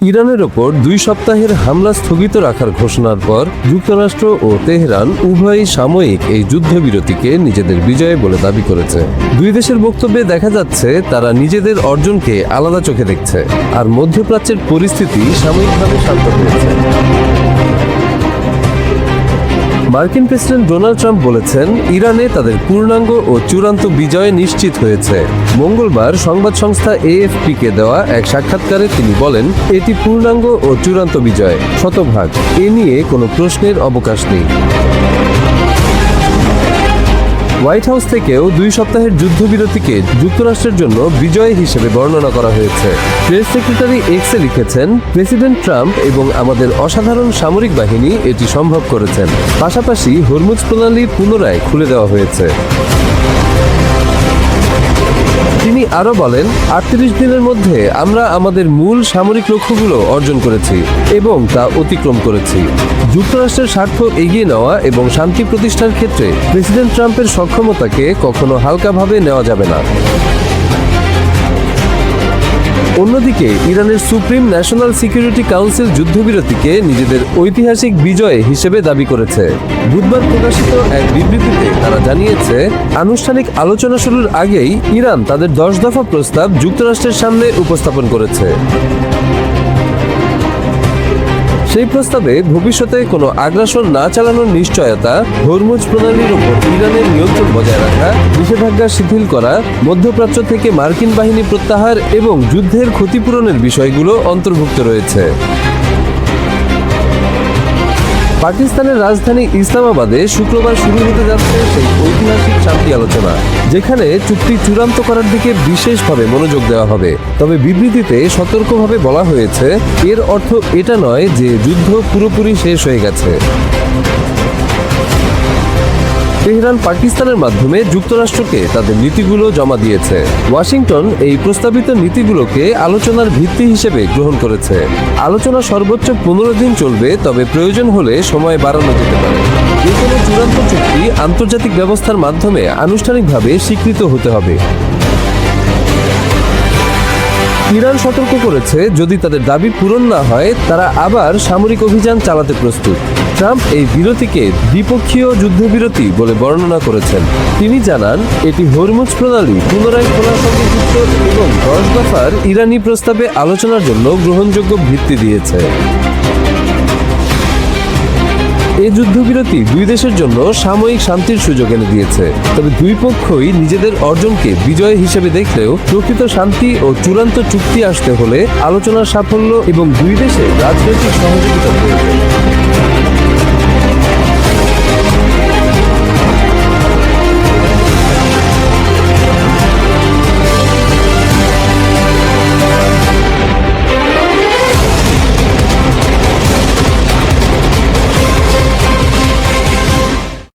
ইরানের ওপর 2 সপ্তাহের হামলা স্থগিত রাখার ঘোষণার পর যুক্তরাষ্ট্র ও তেহরান উভয়ই সাময়িক এই যুদ্ধবিরতিকে নিজেদের বিজয় বলে দাবি করেছে। দুই দেশের বক্তব্যে দেখা যাচ্ছে তারা নিজেদের অর্জনকে আলাদা চোখে দেখছে, আর মধ্যপ্রাচ্যের পরিস্থিতি সাময়িকভাবে শান্ত হয়েছে। মার্কিন প্রেসিডেন্ট ডোনাল্ড ট্রাম্প বলেছেন, ইরানে তাদের পূর্ণাঙ্গ ও চূড়ান্ত বিজয় নিশ্চিত হয়েছে। মঙ্গলবার সংবাদ সংস্থা AFP-কে দেওয়া এক সাক্ষাৎকারে তিনি বলেন, এটি পূর্ণাঙ্গ ও চূড়ান্ত বিজয়, শতভাগ। এ নিয়ে কোনো প্রশ্নের অবকাশ নেই। হোয়াইট হাউস থেকেও 2 সপ্তাহের যুদ্ধবিরতিকে যুক্তরাষ্ট্রের জন্য বিজয় হিসেবে বর্ণনা করা হয়েছে। প্রেস সেক্রেটারি এক্সে লিখেছেন, প্রেসিডেন্ট ট্রাম্প এবং আমাদের অসাধারণ সামরিক বাহিনী এটি সম্ভব করেছেন। পাশাপাশি হরমুজ প্রণালী পুনরায় খুলে দেওয়া হয়েছে। তিনি আরও বলেন, 38 দিনের মধ্যে আমরা আমাদের মূল সামরিক লক্ষ্যগুলো অর্জন করেছি এবং তা অতিক্রম করেছি। যুক্তরাষ্ট্রের স্বার্থ এগিয়ে নেওয়া এবং শান্তি প্রতিষ্ঠার ক্ষেত্রে প্রেসিডেন্ট ট্রাম্পের সক্ষমতাকে কখনো হালকাভাবে নেওয়া যাবে না। অন্যদিকে ইরানের সুপ্রিম ন্যাশনাল সিকিউরিটি কাউন্সিল যুদ্ধবিরতিকে নিজেদের ঐতিহাসিক বিজয় হিসেবে দাবি করেছে। বুধবার প্রকাশিত এক বিবৃতিতে তারা জানিয়েছে, আনুষ্ঠানিক আলোচনা শুরুর আগেই ইরান তাদের 10 দফা প্রস্তাব যুক্তরাষ্ট্রের সামনে উপস্থাপন করেছে। সেই প্রস্তাবে ভবিষ্যতে কোনো আগ্রাসন না চালানোর নিশ্চয়তা, হরমুজ প্রণালীর উপর ইরানের নিয়ন্ত্রণ বজায় রাখা, নিষেধাজ্ঞা শিথিল করা, মধ্যপ্রাচ্য থেকে মার্কিন বাহিনী প্রত্যাহার এবং যুদ্ধের ক্ষতিপূরণের বিষয়গুলো অন্তর্ভুক্ত রয়েছে। পাকিস্তানের রাজধানী ইসলামাবাদে শুক্রবার শুরু হতে যাচ্ছে সেই ঐতিহাসিক শান্তি আলোচনা, যেখানে চুক্তি চূড়ান্ত করার দিকে বিশেষভাবে মনোযোগ দেওয়া হবে। তবে বিবৃতিতে সতর্কভাবে বলা হয়েছে, এর অর্থ এটা নয় যে যুদ্ধ পুরোপুরি শেষ হয়ে গেছে। তেহরান পাকিস্তানের মাধ্যমে যুক্তরাষ্ট্রকে তাদের নীতিগুলো জমা দিয়েছে। ওয়াশিংটন এই প্রস্তাবিত নীতিগুলোকে আলোচনার ভিত্তি হিসেবে গ্রহণ করেছে। আলোচনা সর্বোচ্চ 15 দিন চলবে, তবে প্রয়োজন হলে সময় বাড়ানো যেতে পারে। যে কোনো চূড়ান্ত চুক্তি আন্তর্জাতিক ব্যবস্থার মাধ্যমে আনুষ্ঠানিকভাবে স্বীকৃত হতে হবে। ইরান সতর্ক করেছে, যদি তাদের দাবি পূরণ না হয় তারা আবার সামরিক অভিযান চালাতে প্রস্তুত। ট্রাম্প এই বিরতিকে দ্বিপক্ষীয় যুদ্ধবিরতি বলে বর্ণনা করেছেন। তিনি জানান, এটি হরমুজ প্রণালী পুনরায় খোলার সঙ্গে যুক্ত এবং 10 দফার ইরানি প্রস্তাবে আলোচনার জন্য গ্রহণযোগ্য ভিত্তি দিয়েছে। এই যুদ্ধবিরতি 2 দেশের জন্য সাময়িক শান্তির সুযোগ এনে দিয়েছে। তবে দুই পক্ষই নিজেদের অর্জনকে বিজয় হিসেবে দেখলেও প্রকৃত শান্তি ও চূড়ান্ত চুক্তি আসতে হলে আলোচনার সাফল্য এবং 2 দেশের রাজনৈতিক সহযোগিতা